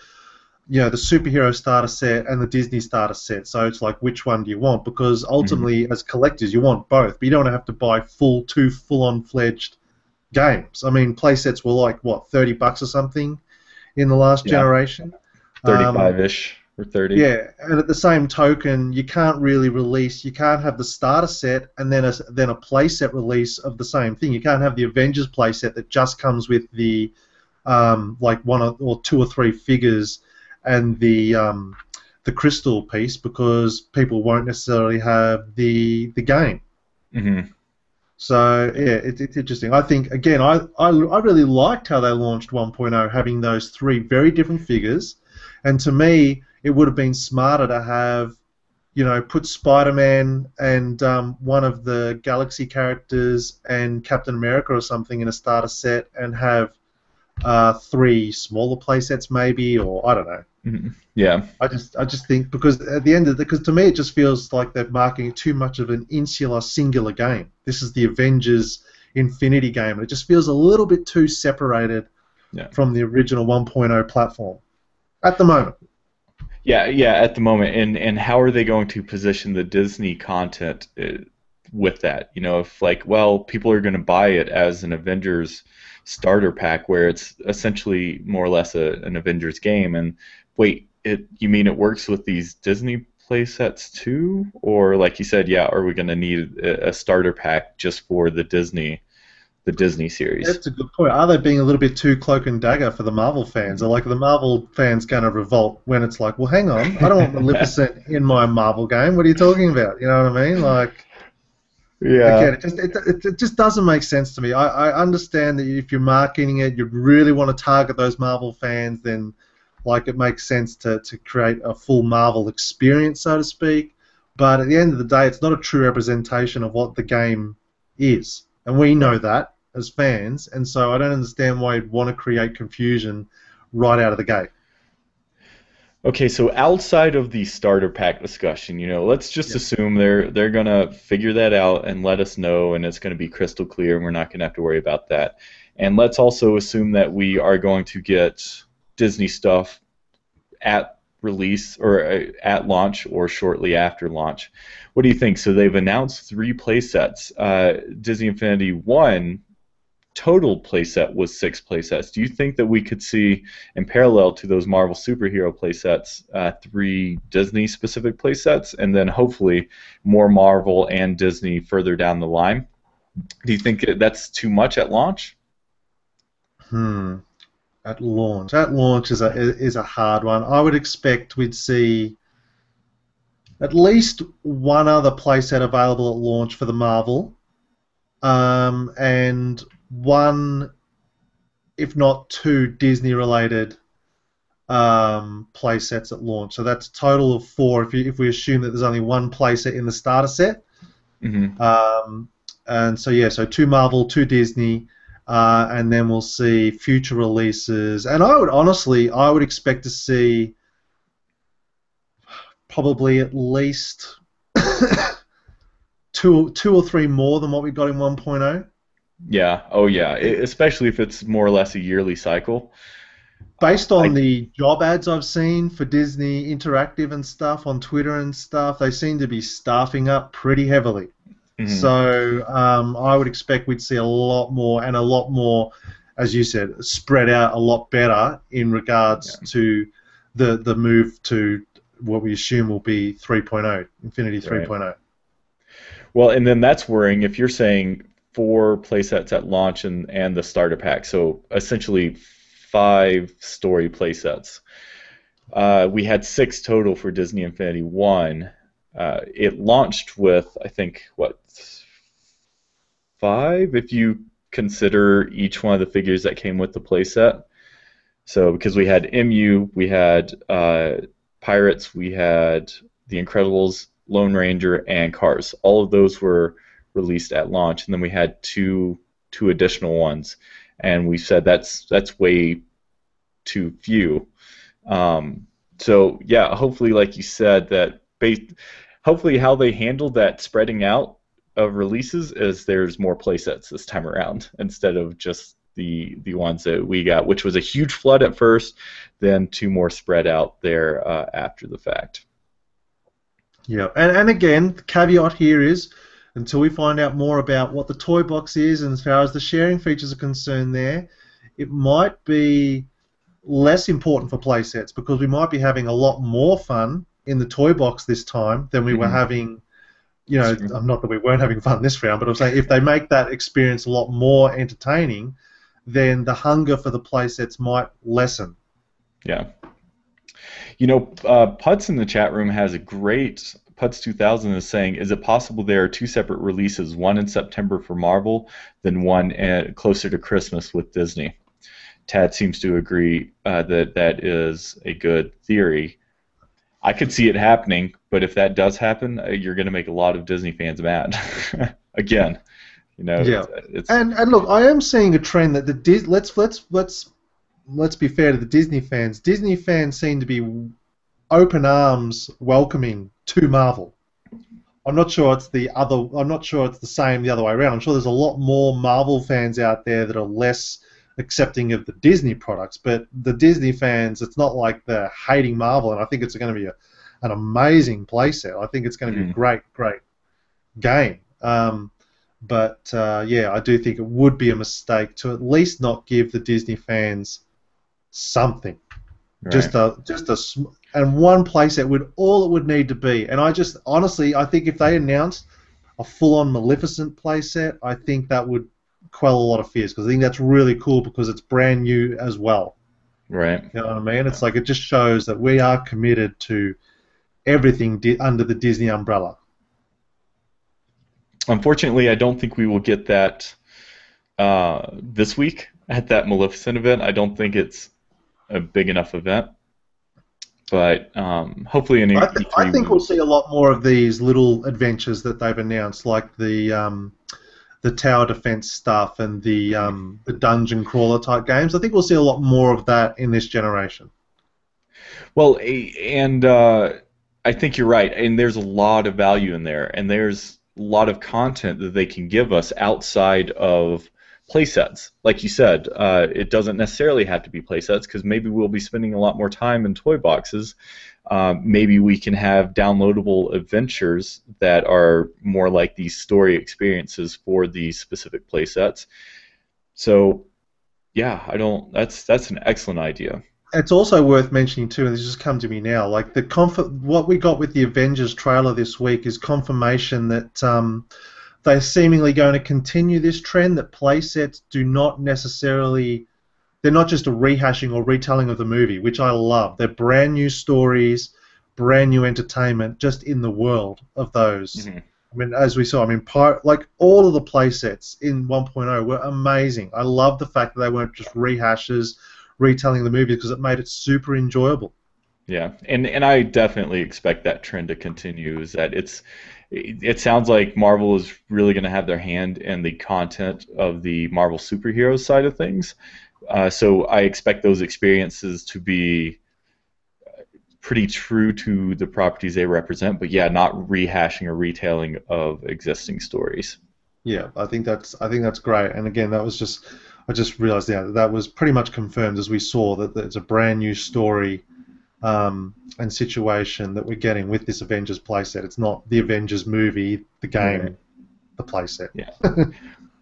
superhero starter set and the Disney starter set. So it's like, which one do you want? Because ultimately, as collectors, you want both, but you don't have to buy 2 full-on fledged games. I mean, play sets were like what, $30 or something in the last generation. 35-ish. Or 30. Yeah, and at the same token, you can't have the starter set and then a playset release of the same thing. You can't have the Avengers playset that just comes with the like 1 or 2 or 3 figures and the crystal piece, because people won't necessarily have the game. Mm-hmm. So yeah, it's interesting. I think, again, I really liked how they launched 1.0, having those 3 very different figures, and to me, it would have been smarter to have, put Spider-Man and one of the Galaxy characters and Captain America or something in a starter set, and have 3 smaller playsets maybe, or I don't know. Mm-hmm. Yeah. I just think, because at the end of because to me it just feels like they're marking too much of an singular game. This is the Avengers Infinity game, and it just feels a little bit too separated from the original 1.0 platform at the moment. Yeah, at the moment, and how are they going to position the Disney content with that? If people are going to buy it as an Avengers starter pack where it's essentially more or less an Avengers game. And wait, you mean it works with these Disney play sets too? Or like you said, yeah, are we going to need a starter pack just for the Disney series? That's a good point. Are they being a little bit too cloak and dagger for the Marvel fans? Are like the Marvel fans going to revolt when it's like, well, hang on, I don't want Maleficent in my Marvel game. What are you talking about? You know what I mean? Like, Yeah. again, it just doesn't make sense to me. I understand that if you're marketing it, you really want to target those Marvel fans, then like it makes sense to create a full Marvel experience, so to speak. But at the end of the day, it's not a true representation of what the game is. And we know that as fans, and so I don't understand why you'd want to create confusion right out of the gate. Okay, so outside of the starter pack discussion, let's just assume they're gonna figure that out and let us know, and it's gonna be crystal clear, and we're not gonna have to worry about that. And let's also assume that we are going to get Disney stuff at release or at launch or shortly after launch. What do you think? So they've announced 3 playsets. Disney Infinity 1 total playset was 6 playsets. Do you think that we could see, in parallel to those Marvel superhero playsets, 3 Disney specific playsets, and then hopefully more Marvel and Disney further down the line? Do you think that's too much at launch? At launch is a hard one. I would expect we'd see at least one other playset available at launch for the Marvel, and one, if not 2, Disney-related playsets at launch. So that's a total of 4 if we assume that there's only one playset in the starter set. And so yeah, so 2 Marvel, 2 Disney, and then we'll see future releases. And I would expect to see probably at least two or 3 more than what we got in 1.0. Yeah. Oh, yeah. Especially if it's more or less a yearly cycle. Based on the job ads I've seen for Disney Interactive and stuff on Twitter and stuff, they seem to be staffing up pretty heavily. So I would expect we'd see a lot more, and a lot more, as you said, spread out a lot better in regards to the move to what we assume will be 3.0, Infinity 3.0. Right. Well, and then that's worrying if you're saying 4 playsets at launch and the starter pack, so essentially 5 story playsets. We had 6 total for Disney Infinity 1. It launched with, I think, 5 if you consider each one of the figures that came with the playset. So because we had MU, we had Pirates, we had The Incredibles, Lone Ranger, and Cars. All of those were released at launch, and then we had two additional ones, and we said that's way too few. So yeah, hopefully, like you said, hopefully how they handled that spreading out of releases is there's more playsets this time around instead of just the ones that we got, which was a huge flood at first, then 2 more spread out there after the fact. Yeah, and again, the caveat here is, until we find out more about what the toy box is and as far as the sharing features are concerned there, it might be less important for playsets because we might be having a lot more fun in the toy box this time than we were having, not that we weren't having fun this round, but I'm saying if they make that experience a lot more entertaining, then the hunger for the playsets might lessen. Yeah. Putz in the chat room has a great... Putz 2000 is saying, is it possible there are 2 separate releases, one in September for Marvel, then one closer to Christmas with Disney? Tad seems to agree that is a good theory. I could see it happening, but if that does happen, you're going to make a lot of Disney fans mad. Again, it's... And look, I am seeing a trend that let's be fair to the Disney fans. Disney fans seem to be open arms welcoming to Marvel. I'm not sure it's the same the other way around. I'm sure there's a lot more Marvel fans out there that are less accepting of the Disney products, but the Disney fans, it's not like they're hating Marvel, and I think it's going to be an amazing playset. I think it's going to be a great game. But yeah, I do think it would be a mistake to at least not give the Disney fans something. Right. And one playset would all it would need to be. And I just honestly, I think if they announced a full-on Maleficent playset, I think that would quell a lot of fears because I think that's really cool because it's brand new as well. Right. You know what I mean? It's like it just shows that we are committed to everything under the Disney umbrella. Unfortunately, I don't think we will get that this week at that Maleficent event. I don't think it's a big enough event, but hopefully in I E3 think we'll see a lot more of these little adventures that they've announced, like the tower defense stuff and the dungeon crawler type games. I think we'll see a lot more of that in this generation. Well, and I think you're right, and there's a lot of value in there, and there's a lot of content that they can give us outside of playsets. Like you said, it doesn't necessarily have to be playsets because maybe we'll be spending a lot more time in toy boxes. Maybe we can have downloadable adventures that are more like these story experiences for these specific playsets. So, yeah, I don't. That's an excellent idea. It's also worth mentioning too, and this just come to me now, like what we got with the Avengers trailer this week is confirmation that they're seemingly going to continue this trend that playsets do not necessarily, they're not just a rehashing or retelling of the movie, which I love. They're brand new stories, brand new entertainment just in the world of those. Mm-hmm. I mean, as we saw, I mean, like all of the playsets in 1.0 were amazing. I love the fact that they weren't just rehashes, retelling the movie because it made it super enjoyable. Yeah, and I definitely expect that trend to continue. Is that it sounds like Marvel is really going to have their hand in the content of the Marvel superhero side of things. So I expect those experiences to be pretty true to the properties they represent, but yeah, not rehashing or retelling of existing stories. Yeah, I think that's great. And again, I just realized that was pretty much confirmed as we saw that it's a brand new story and situation that we're getting with this Avengers playset. It's not the Avengers movie, the game, Right. the playset. Yeah.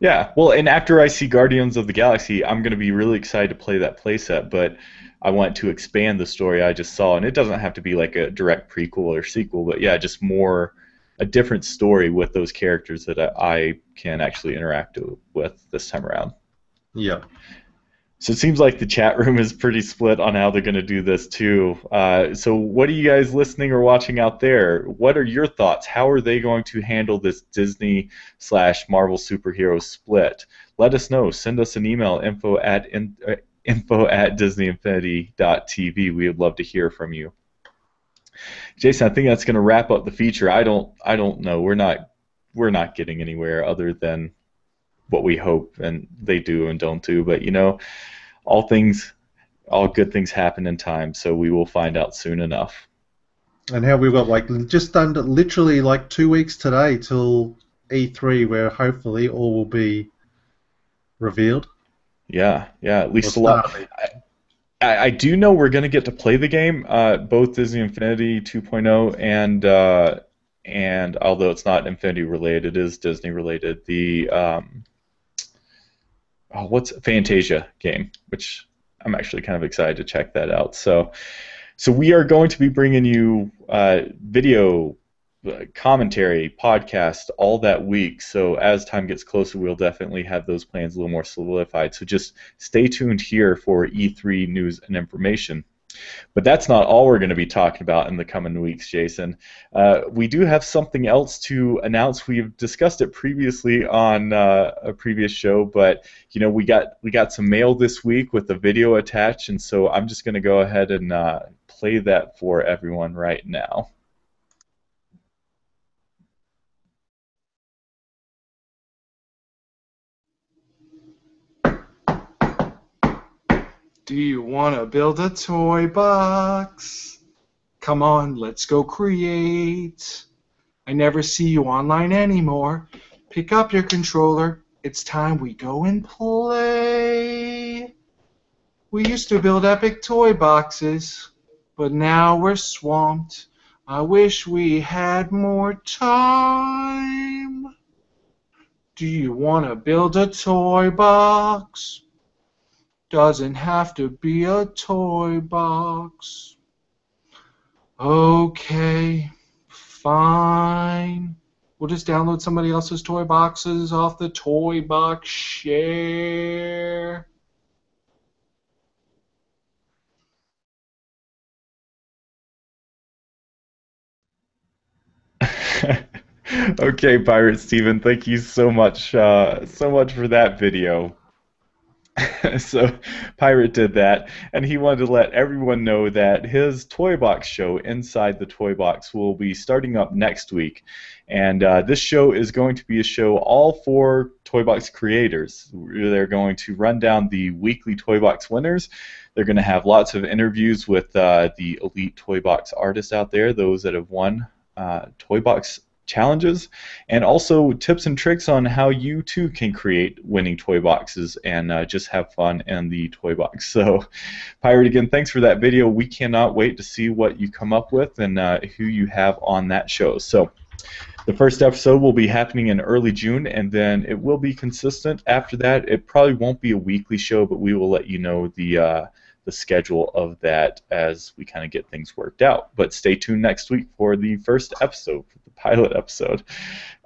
Yeah. Well, and after I see Guardians of the Galaxy, I'm going to be really excited to play that playset, but I want to expand the story I just saw, and it doesn't have to be like a direct prequel or sequel, but yeah, just more a different story with those characters that I can actually interact with this time around. Yeah. So it seems like the chat room is pretty split on how they're going to do this too. So what are you guys listening or watching out there? What are your thoughts? How are they going to handle this Disney/Marvel superhero split? Let us know. Send us an email, info@disneyinfinity.tv. We would love to hear from you. Jason, I think that's going to wrap up the feature. I don't know. We're not getting anywhere other than what we hope and they do and don't do. But all good things happen in time, so we will find out soon enough. And how we've got just under literally 2 weeks today till E3, where hopefully all will be revealed. Yeah, at least a lot. I do know we're going to get to play the game, both Disney Infinity 2.0 and although it's not Infinity related, it is Disney related. The what's Fantasia game, which I'm actually kind of excited to check that out. So we are going to be bringing you video, commentary, podcast all that week. So as time gets closer, we'll definitely have those plans a little more solidified. So just stay tuned here for E3 news and information. But that's not all we're going to be talking about in the coming weeks, Jason. We do have something else to announce. We've discussed it previously on a previous show, but we got some mail this week with a video attached, and so I'm just going to go ahead and play that for everyone right now. Do you want to build a toy box? Come on, let's go create. I never see you online anymore. Pick up your controller. It's time we go and play. We used to build epic toy boxes, but now we're swamped. I wish we had more time. Do you want to build a toy box? Doesn't have to be a toy box. Okay, fine. We'll just download somebody else's toy boxes off the Toy Box Share. Okay, Pirate Steven, thank you so much for that video. So, Pirate did that, and he wanted to let everyone know that his Toy Box show, Inside the Toy Box, will be starting up next week. And this show is going to be a show all for Toy Box creators. They're going to run down the weekly Toy Box winners. They're going to have lots of interviews with the elite Toy Box artists out there, those that have won Toy Box challenges, and also tips and tricks on how you too can create winning toy boxes and just have fun in the toy box. So, Pirate, again, thanks for that video. We cannot wait to see what you come up with and who you have on that show. So, the first episode will be happening in early June, and then it will be consistent after that. It probably won't be a weekly show, but we will let you know the schedule of that as we kind of get things worked out. But stay tuned next week for the first episode, for the pilot episode.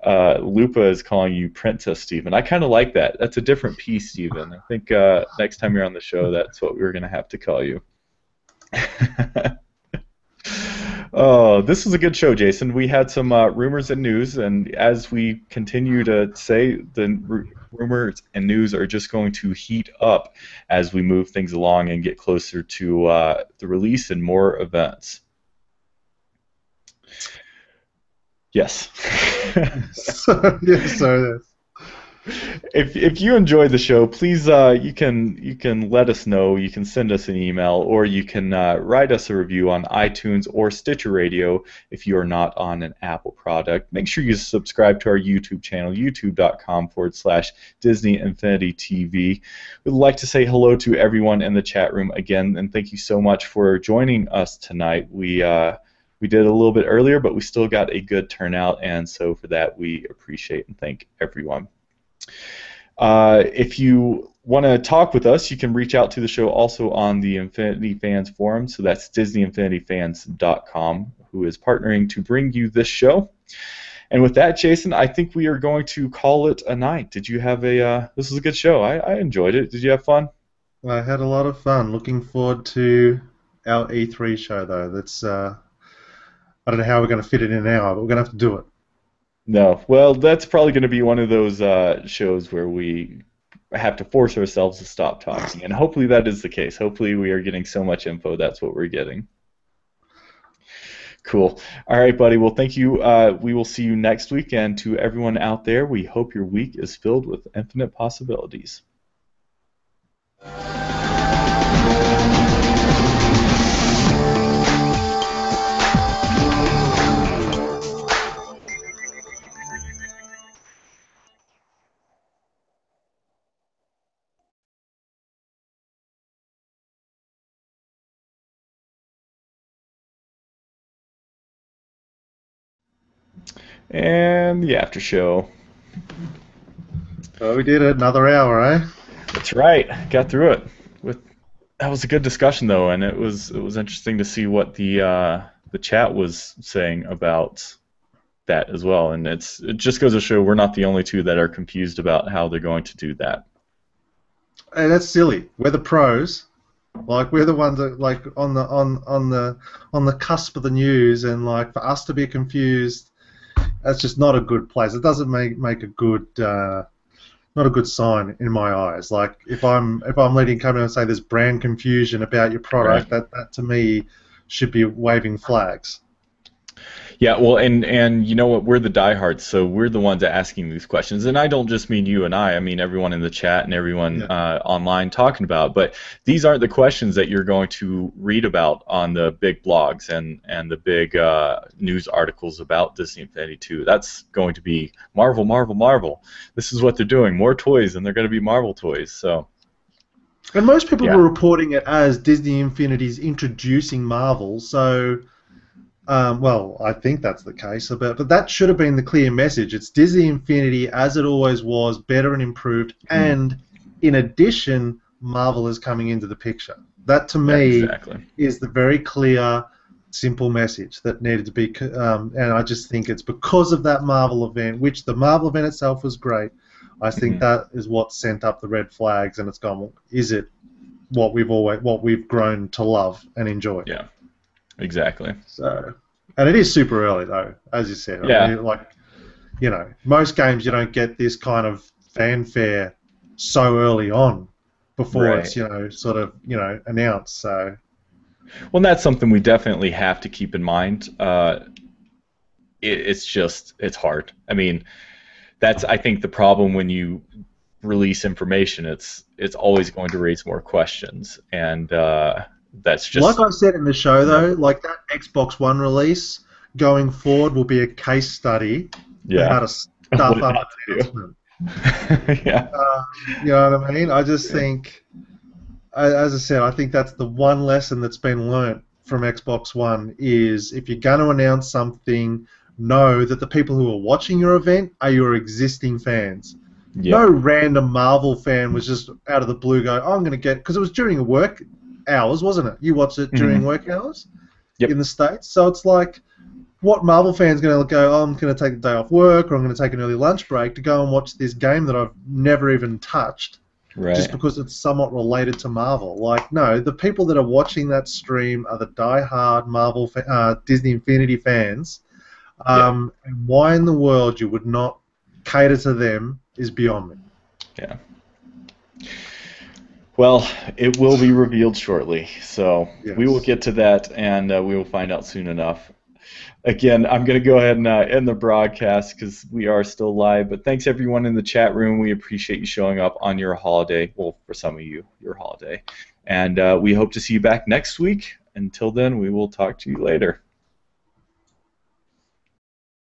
Lupa is calling you Princess Steven. I kind of like that. That's a different piece, Steven. I think next time you're on the show, that's what we're going to have to call you. Oh, this was a good show, Jason. We had some rumors and news, and as we continue to say, the rumors and news are just going to heat up as we move things along and get closer to the release and more events. Yes. So If you enjoyed the show, please you can let us know. You can send us an email, or you can write us a review on iTunes or Stitcher Radio if you are not on an Apple product. Make sure you subscribe to our YouTube channel, youtube.com/Disney Infinity TV. We'd like to say hello to everyone in the chat room again, and thank you so much for joining us tonight. We did a little bit earlier, but we still got a good turnout, and so for that we appreciate and thank everyone. If you want to talk with us, you can reach out to the show also on the Infinity Fans Forum, so that's DisneyInfinityFans.com, who is partnering to bring you this show. And with that, Jason, I think we are going to call it a night. Did you have this was a good show. I enjoyed it. Did you have fun? I had a lot of fun. Looking forward to our E3 show, though. That's I don't know how we're going to fit it in an hour, but we're going to have to do it. No. Well, that's probably going to be one of those shows where we have to force ourselves to stop talking, and hopefully that is the case. Hopefully we are getting so much info that's what we're getting. Cool. All right, buddy. Well, thank you. We will see you next week, and to everyone out there, we hope your week is filled with infinite possibilities. And the after show. So we did it, another hour, eh? That's right. Got through it. That was a good discussion, though, and it was interesting to see what the chat was saying about that as well. And it just goes to show we're not the only two that are confused about how they're going to do that. Hey, that's silly. We're the pros. Like, we're the ones that, like, on the cusp of the news, and like for us to be confused, that's just not a good place. It doesn't make a good not a good sign in my eyes. Like, if I'm leading a company and say there's brand confusion about your product, right, that to me should be waving flags. Yeah, well, and you know what? We're the diehards, so we're the ones asking these questions. And I don't just mean you and I mean everyone in the chat and everyone online talking about. But these aren't the questions that you're going to read about on the big blogs and the big news articles about Disney Infinity 2. That's going to be Marvel, Marvel, Marvel. This is what they're doing. More toys, and they're going to be Marvel toys. So. And most people were reporting it as Disney Infinity's introducing Marvel, so Well, I think that's the case, but that should have been the clear message. It's Disney Infinity as it always was, better and improved, and in addition, Marvel is coming into the picture. That to me Exactly. is the very clear, simple message that needed to be, and I just think it's because of that Marvel event, which the Marvel event itself was great. I think that is what sent up the red flags, and it's gone. Well, is it what we've grown to love and enjoy? Yeah. Exactly. So, and it is super early though, as you said. Yeah. I mean, like, most games you don't get this kind of fanfare so early on before Right. it's sort of announced. So. Well, and that's something we definitely have to keep in mind. It's hard. I mean, that's I think the problem when you release information. It's always going to raise more questions, and that's just Like I said in the show, though, like that Xbox One release going forward will be a case study on how to stuff What up not an to do. announcement. Yeah. You know what I mean? I just think, as I said, I think that's the one lesson that's been learnt from Xbox One is if you're going to announce something, know that the people who are watching your event are your existing fans. Yeah. No random Marvel fan was just out of the blue going, oh, I'm going to get... Because it was during work hours, wasn't it? You watched it during work hours in the States. So it's like, what Marvel fan's going to go, oh, I'm going to take a day off work or I'm going to take an early lunch break to go and watch this game that I've never even touched just because it's somewhat related to Marvel. Like, no, the people that are watching that stream are the die-hard Marvel, Disney Infinity fans. And why in the world you would not cater to them is beyond me. Yeah. Well, it will be revealed shortly, so we will get to that, and we will find out soon enough. Again, I'm going to go ahead and end the broadcast because we are still live, but thanks everyone in the chat room. We appreciate you showing up on your holiday, well, for some of you, your holiday, and we hope to see you back next week. Until then, we will talk to you later.